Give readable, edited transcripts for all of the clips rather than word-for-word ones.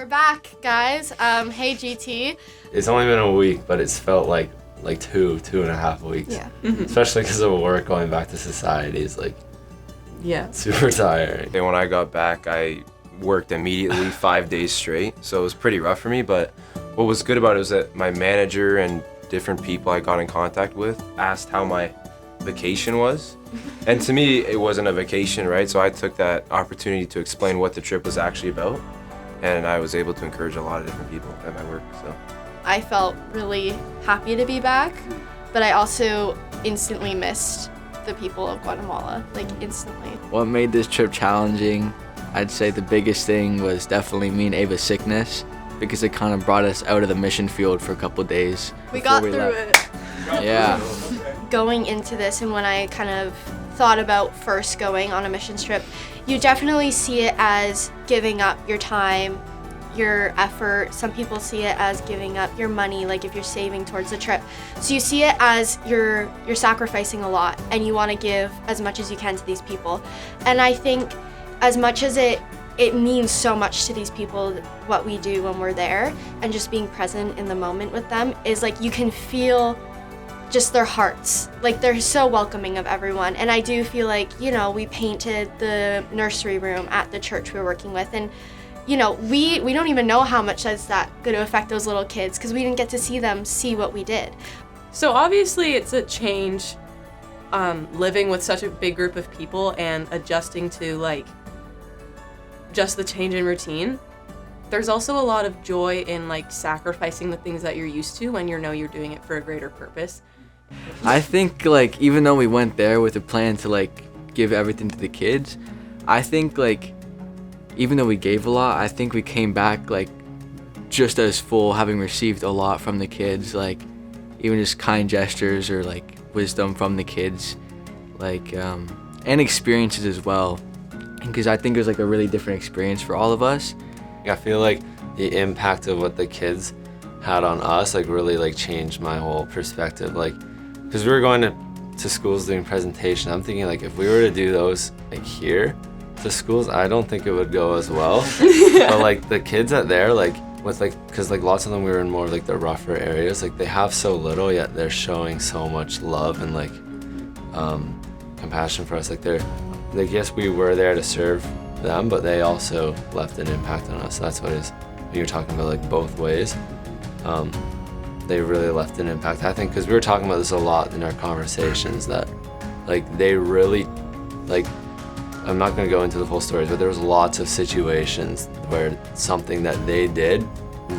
We're back, guys. Hey, GT. It's only been a week, but it's felt like 2.5 weeks. Yeah. Especially because of work, going back to society is super tiring. And when I got back, I worked immediately 5 days straight, so it was pretty rough for me. But what was good about it was that my manager and different people I got in contact with asked how my vacation was. And to me, it wasn't a vacation, right? So I took that opportunity to explain what the trip was actually about. And I was able to encourage a lot of different people at my work, so. I felt really happy to be back, but I also instantly missed the people of Guatemala, instantly. What made this trip challenging, I'd say the biggest thing was definitely me and Ava's sickness, because it kind of brought us out of the mission field for a couple days. We got through it. Yeah. Going into this, and when I kind of thought about first going on a missions trip, you definitely see it as giving up your time, your effort. Some people see it as giving up your money, if you're saving towards the trip. So you see it as you're sacrificing a lot, and you want to give as much as you can to these people. And I think as much as it means so much to these people, what we do when we're there, and just being present in the moment with them is you can feel just their hearts. They're so welcoming of everyone. And I do feel we painted the nursery room at the church we were working with, and we don't even know how much that's going to affect those little kids, because we didn't get to see them see what we did. So obviously it's a change, living with such a big group of people and adjusting to just the change in routine. There's also a lot of joy in sacrificing the things that you're used to when you're doing it for a greater purpose. I think even though we went there with a plan to give everything to the kids, I think even though we gave a lot, I think we came back just as full, having received a lot from the kids, even just kind gestures or wisdom from the kids, and experiences as well, because I think it was a really different experience for all of us. I feel the impact of what the kids had on us really changed my whole perspective, because we were going to schools doing presentation. I'm thinking if we were to do those here to schools, I don't think it would go as well. But the kids at there, with because lots of them, we were in more the rougher areas, they have so little, yet they're showing so much love and compassion for us. They're yes, we were there to serve them, but they also left an impact on us. That's what you're talking about, both ways. They really left an impact, I think, because we were talking about this a lot in our conversations, that they really I'm not going to go into the full stories, but there was lots of situations where something that they did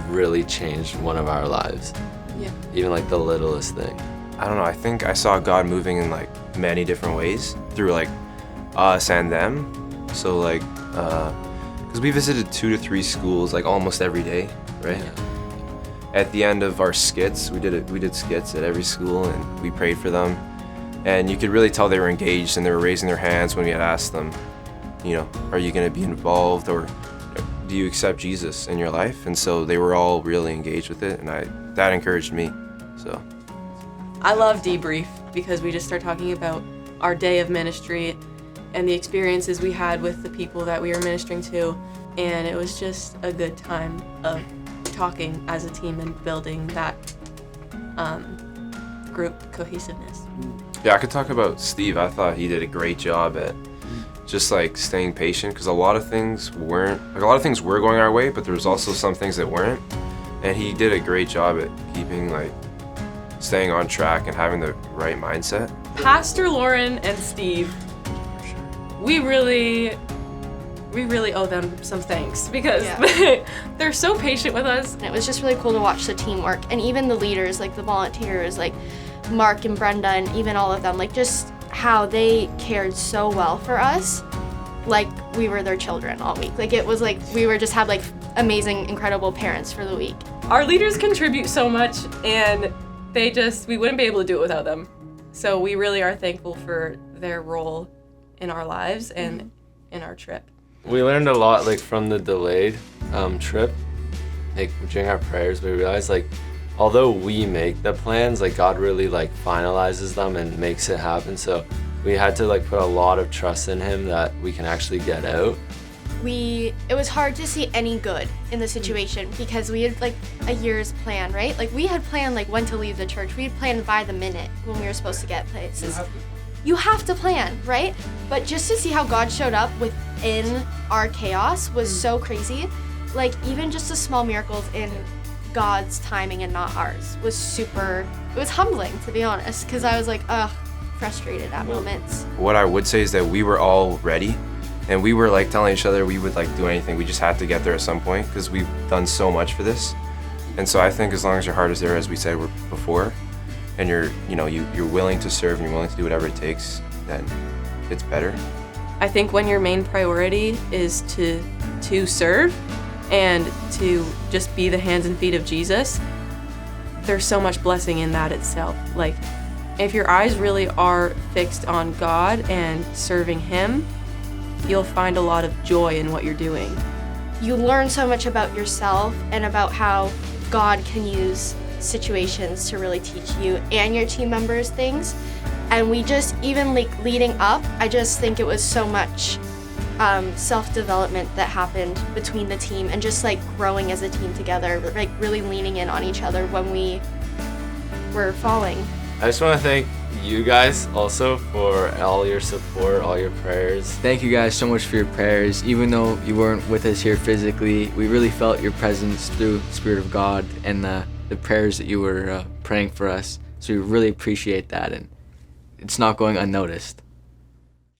really changed one of our lives. Yeah. Even the littlest thing. I don't know, I think I saw God moving in many different ways through us and them. So because we visited 2 to 3 schools almost every day, right? Yeah. At the end of our skits, we did skits at every school, and we prayed for them. And you could really tell they were engaged, and they were raising their hands when we had asked them, are you going to be involved, or do you accept Jesus in your life? And so they were all really engaged with it, and that encouraged me. So I love debrief, because we just start talking about our day of ministry and the experiences we had with the people that we were ministering to, and it was just a good time of talking as a team and building that group cohesiveness. yeah, I could talk about Steve. I thought he did a great job at just staying patient, because a lot of things were going our way, but there was also some things that weren't, and he did a great job at keeping staying on track and having the right mindset. Pastor Lauren and Steve, we really owe them some thanks, because they're so patient with us. And it was just really cool to watch the teamwork, and even the leaders, the volunteers, Mark and Brenda, and even all of them, just how they cared so well for us, we were their children all week. It was we were just had amazing, incredible parents for the week. Our leaders contribute so much, and we wouldn't be able to do it without them. So we really are thankful for their role in our lives and in our trip. We learned a lot from the delayed trip. During our prayers, we realized although we make the plans, God really finalizes them and makes it happen. So we had to put a lot of trust in him that we can actually get out. it was hard to see any good in the situation because we had like a year's plan, right? Like we had planned like when to leave the church. We had planned by the minute when we were supposed to get places. You have to plan, right? But just to see how God showed up within our chaos was so crazy. Like even just the small miracles in God's timing and not ours was it was humbling, to be honest, because I was like, frustrated at moments. What I would say is that we were all ready, and we were like telling each other we would like do anything. We just had to get there at some point because we've done so much for this. And so I think as long as your heart is there, as we said before, and you're willing to serve and you're willing to do whatever it takes, then it's better. I think when your main priority is to serve and to just be the hands and feet of Jesus, there's so much blessing in that itself. Like, if your eyes really are fixed on God and serving Him, you'll find a lot of joy in what you're doing. You learn so much about yourself and about how God can use situations to really teach you and your team members things. And we just, even like leading up, I just think it was so much self-development that happened between the team and just like growing as a team together, like really leaning in on each other when we were falling. I just want to thank you guys also for all your support, all your prayers. Thank you guys so much for your prayers. Even though you weren't with us here physically, we really felt your presence through the Spirit of God and the prayers that you were praying for us. So we really appreciate that, and it's not going unnoticed.